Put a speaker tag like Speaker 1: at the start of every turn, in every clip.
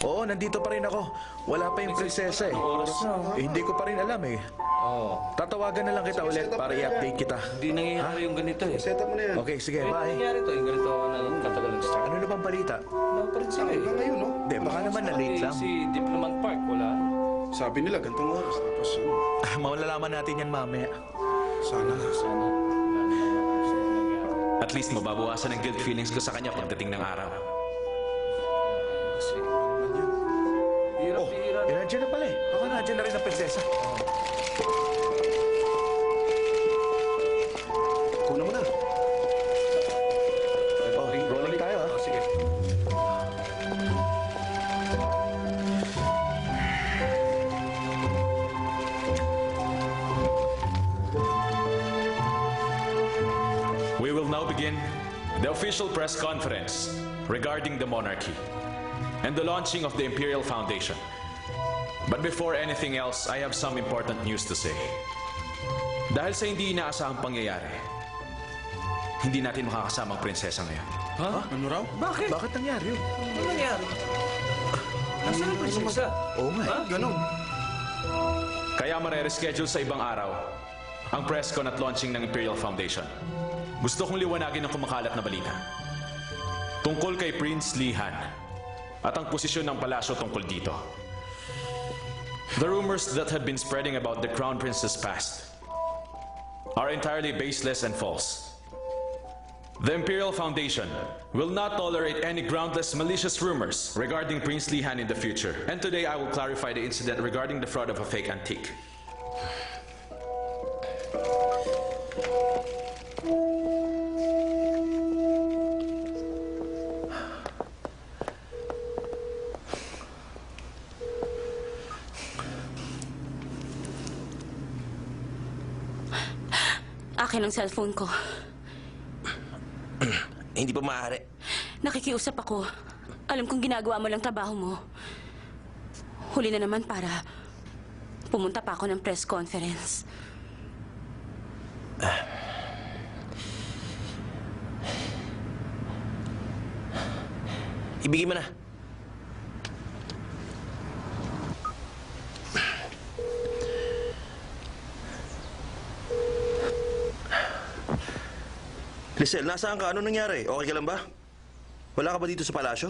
Speaker 1: Oo, nandito pa rin ako. Wala pa yung prinsesa eh. Hindi ko pa rin alam eh. Tatawagan na lang kita ulit para i-update kita.
Speaker 2: Hindi nangyayari yung ganito eh.
Speaker 3: Set up mo na yan.
Speaker 1: Okay, sige,
Speaker 2: Hindi
Speaker 1: bye.
Speaker 2: nangyayari to. Yung ganito ako nang katagal nag-start.
Speaker 1: Ano na bang balita?
Speaker 2: Wala pa rin sila eh.
Speaker 3: Hanggang ngayon, no?
Speaker 1: Hindi, baka naman na-late lang.
Speaker 2: Si Diplomat Park, wala.
Speaker 3: Sabi nila, gantong oras. Tapos,
Speaker 1: Malalaman natin yan mamaya.
Speaker 3: sana.
Speaker 4: At least mababawasan ang guilt feelings ko sa kanya pagdating ng araw.
Speaker 2: Hirap.
Speaker 1: Nandiyan na pala eh. Baka nandiyan na rin ang prinsesa.
Speaker 3: Kuna mo na.
Speaker 1: Rolling tayo ah.
Speaker 2: Sige.
Speaker 4: We will now begin the official press conference regarding the monarchy and the launching of the Imperial Foundation. But before anything else, I have some important news to say. Dahil sa hindi inaasahang pangyayari, hindi natin makakasama ang prinsesa ngayon.
Speaker 3: Ano raw?
Speaker 2: Bakit?
Speaker 1: Bakit nangyari yun?
Speaker 2: Ano nangyari? Nasaan ang prinsesa?
Speaker 1: Oo nga eh.
Speaker 3: Ganon.
Speaker 4: Kaya mare-reschedule sa ibang araw ang press con at launching ng Imperial Foundation. Gusto kong liwanagin ang kumakalat na balita. Tungkol kay Prince Lihan at ang posisyon ng palasyo tungkol dito. The rumors that have been spreading about the Crown Prince's past are entirely baseless and false. The Imperial Foundation will not tolerate any groundless, malicious rumors regarding Prince Lihan in the future. And today I will clarify the incident regarding the fraud of a fake antique.
Speaker 5: Akin ang cellphone ko.
Speaker 6: Hindi pa maaari.
Speaker 5: Nakikiusap ako. Alam kong ginagawa mo lang trabaho mo. Huli na naman para pumunta pa ako ng press conference.
Speaker 6: Ibigay mo na. Lisel, nasaan ka? Ano nangyari? Okay ka lang ba? Wala ka ba dito sa palasyo?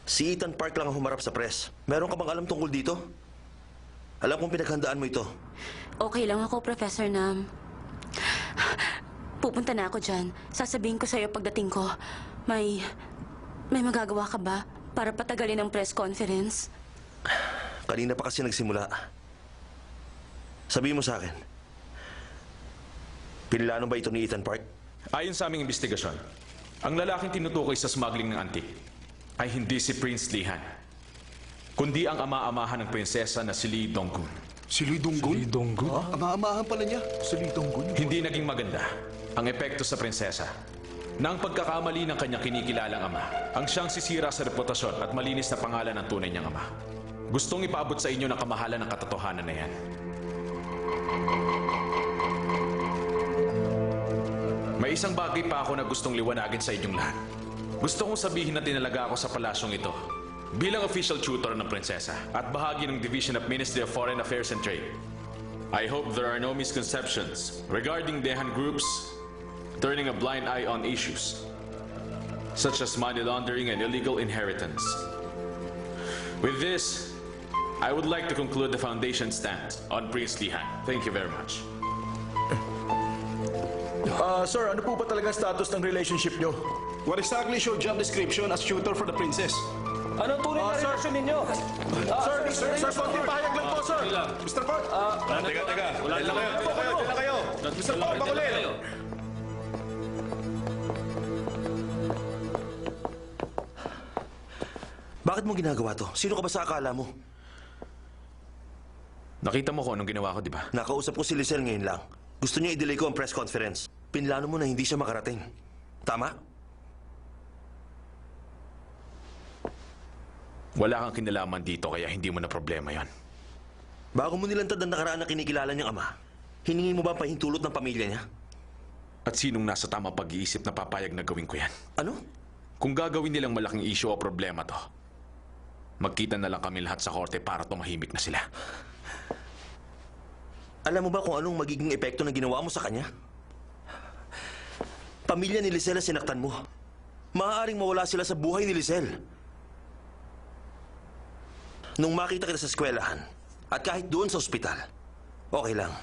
Speaker 6: Si Ethan Park lang ang humarap sa press. Meron ka bang alam tungkol dito? Alam kong pinaghandaan mo ito.
Speaker 5: Okay lang ako, Professor Nam. Pupunta na ako dyan. Sasabihin ko sa'yo pagdating ko. May magagawa ka ba para patagalin ang press conference?
Speaker 6: Kanina pa kasi nagsimula. Sabihin mo sa akin, pinilano ba ito ni Ethan Park?
Speaker 4: Ayon sa aming investigasyon, ang lalaking tinutukoy sa smuggling ng antik ay hindi si Prince Lihan, kundi ang ama-amahan ng prinsesa na si Lee Donggun.
Speaker 3: Si Lee Donggun?
Speaker 1: Lee Donggun?
Speaker 3: Ama-amahan pala niya.
Speaker 1: Si Lee Donggun?
Speaker 4: Hindi naging maganda ang epekto sa prinsesa na ang pagkakamali ng kanyang kinikilalang ama ang siyang sisira sa reputasyon at malinis na pangalan ng tunay niyang ama. Gustong ipaabot sa inyo ng kamahalan ng katotohanan na yan. May isang bagay pa ako na gustong liwanagin sa inyong lahat. Gusto kong sabihin na tinalaga ako sa palasyong ito bilang official tutor ng prinsesa at bahagi ng Division of Ministry of Foreign Affairs and Trade. I hope there are no misconceptions regarding Dehan groups turning a blind eye on issues such as money laundering and illegal inheritance. With this, I would like to conclude the foundation stand on Prince Lihan. Thank you very much.
Speaker 1: Sir, ano po ba talaga status ng relationship nyo?
Speaker 3: What exactly is your job description as tutor for the princess?
Speaker 2: Anong tunay na relasyon ninyo?
Speaker 1: Sir, konting pahayag lang po, sir.
Speaker 3: Mr. Park!
Speaker 4: Teka.
Speaker 3: Diyan na kayo. Mr. Park, bakulin!
Speaker 6: Bakit mo ginagawa to? Sino ka ba sa akala mo?
Speaker 4: Nakita mo kung anong ginawa ko, di ba?
Speaker 6: Nakausap ko si Lisel ngayon lang. Gusto niya i-delay ko ang press conference. Pinlano mo na hindi siya makarating. Tama?
Speaker 4: Wala kang kinalaman dito kaya hindi mo na problema yon.
Speaker 6: Bago mo nilantad ang nakaraan na kinikilala niyang ama, hiningi mo ba ang pahintulot ng pamilya niya?
Speaker 4: At sinong nasa tamang pag-iisip na papayag na gawin ko yan?
Speaker 6: Ano?
Speaker 4: Kung gagawin nilang malaking issue o problema to, magkita na lang kami lahat sa korte para tumahimik na sila.
Speaker 6: Alam mo ba kung anong magiging epekto ng ginawa mo sa kanya? Pamilya ni Lizelle ang sinaktan mo. Maaaring mawala sila sa buhay ni Lizelle. Nung makita kita sa eskwelahan, at kahit doon sa ospital, okay lang.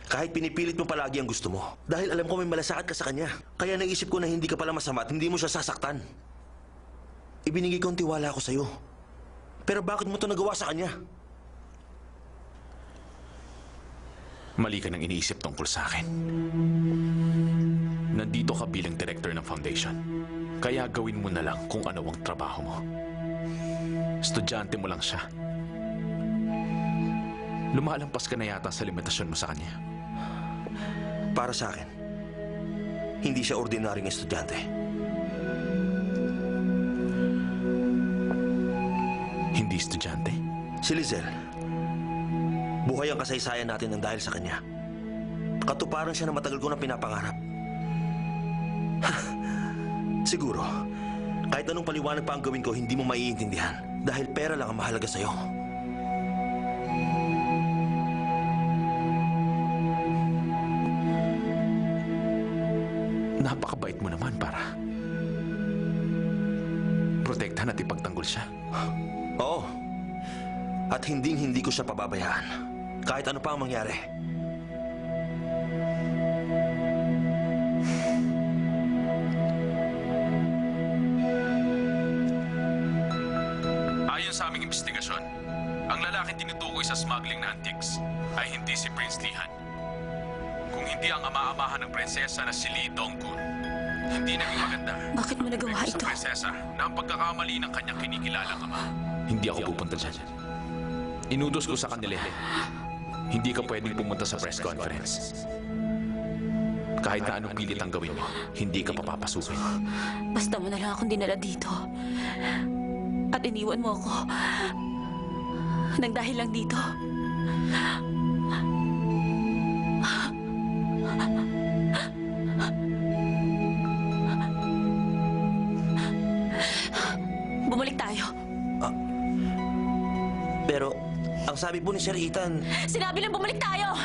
Speaker 6: Kahit pinipilit mo palagi ang gusto mo. Dahil alam ko may malasakit ka sa kanya. Kaya naisip ko na hindi ka pala masama at hindi mo siya sasaktan. Ibinigay ko ang tiwala ko sa'yo. Pero bakit mo ito nagawa sa kanya?
Speaker 4: Mali ka nang iniisip tungkol sa akin. Nandito ka bilang director ng foundation. Kaya gawin mo na lang kung ano ang trabaho mo. Estudyante mo lang siya. Lumalampas ka na yata sa limitasyon mo sa kanya.
Speaker 6: Para sa akin, hindi siya ordinaryong estudyante.
Speaker 4: Hindi estudyante?
Speaker 6: Si Lizelle, buhay ang kasaysayan natin ng dahil sa kanya. Katuparan siya na matagal ko na pinapangarap. Siguro, kahit anong paliwanag pa ang gawin ko, hindi mo maiintindihan. Dahil pera lang ang mahalaga sa'yo.
Speaker 4: Napakabait mo naman para protektahan at ipagtanggol siya.
Speaker 6: Oo. At hindi ko siya pababayaan. Kahit ano pa ang mangyari.
Speaker 4: Ayon sa aming investigasyon, ang lalaking tinutukoy sa smuggling na antiques ay hindi si Prince Lihan. Kung hindi ang ama-amahan ng prinsesa na si Lee Dongkun, hindi naging maganda.
Speaker 5: Bakit mo nagawa
Speaker 4: Sa
Speaker 5: ito?
Speaker 4: prinsesa na ang pagkakamali ng kanyang kinikilalang ama. Hindi ako pupunta dyan. Inutos ko sa kanila. Hindi ka pwedeng pumunta sa press conference. Kahit na anong pilit ang gawin mo, hindi ka papapasukin.
Speaker 5: Basta mo na lang akong dinala dito. At iniwan mo ako. Nang dahil lang dito. Bumalik tayo.
Speaker 6: Pero, ang sabi po ni Sir Ethan,
Speaker 5: Sinabi lang bumalik tayo!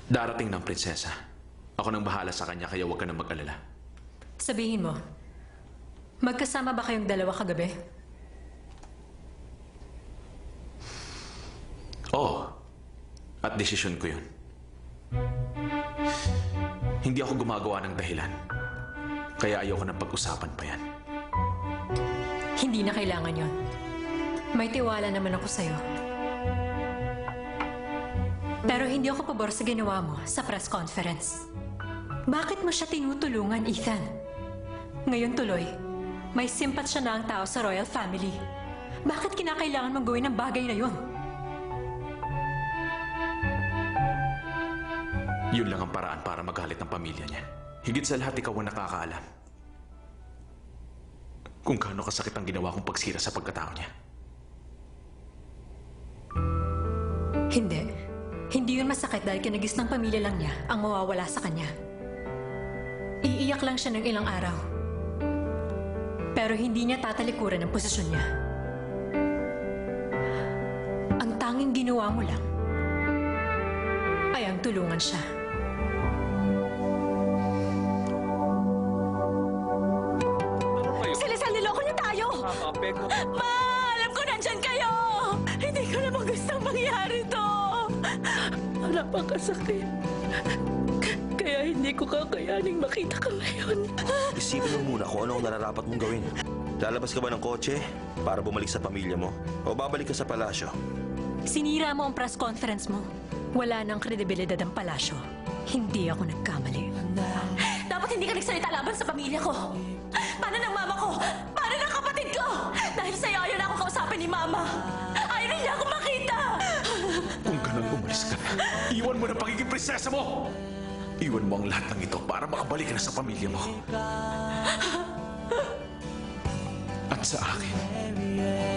Speaker 4: Darating ng prinsesa. Ako nang bahala sa kanya kaya huwag ka nang mag-alala.
Speaker 7: Sabihin mo, magkasama ba kayong dalawa kagabi?
Speaker 4: Oo. At desisyon ko yun. Hindi ako gumagawa ng dahilan. Kaya ayoko nang pag-usapan pa yan.
Speaker 7: Hindi na kailangan yon. May tiwala naman ako sa'yo. Pero hindi ako pabor sa ginawa mo sa press conference. Bakit mo siya tinutulungan, Ethan? Ngayon tuloy, may simpat siya na ang tao sa royal family. Bakit kinakailangan mong gawin ang bagay na yon?
Speaker 4: Yun lang ang paraan para magalit ng pamilya niya. Higit sa lahat, ikaw ang nakakaalam. Kung gaano kasakit ang ginawa kong pagsira sa pagkatao niya.
Speaker 7: Hindi. Hindi yun masakit dahil kinagis ng pamilya lang niya ang mawawala sa kanya. Iiyak lang siya ng ilang araw. Pero hindi niya tatalikuran ang posisyon niya. Ang tanging ginawa mo lang ay ang tulungan siya.
Speaker 5: Si Lizelle, niloko niyo tayo!
Speaker 2: Nakaka-apekto.
Speaker 5: Ma! Alam ko nandyan kayo! Hindi ko naman gustong mangyari to! Napakasakit. Kaya hindi ko kakayaning makita ka ngayon.
Speaker 6: isipin mo muna kung ano ang nararapat mong gawin. Lalabas ka ba ng kotse para bumalik sa pamilya mo? O babalik ka sa palasyo?
Speaker 7: Sinira mo ang press conference mo. Wala nang kredibilidad ang palasyo. Hindi ako nagkamali.
Speaker 5: Dapat hindi ka nagsalita laban sa pamilya ko. Paano ng mama ko? Paano ng kapatid ko? Dahil sa'yo ayaw na ako kausapin ni mama. Ayaw na niya ako makita.
Speaker 4: Kung ganun, umalis ka na. Iwan mo na pagiging prinsesa mo! Iwan mo ang lahat ng ito para makabalik ka na sa pamilya mo. At sa akin.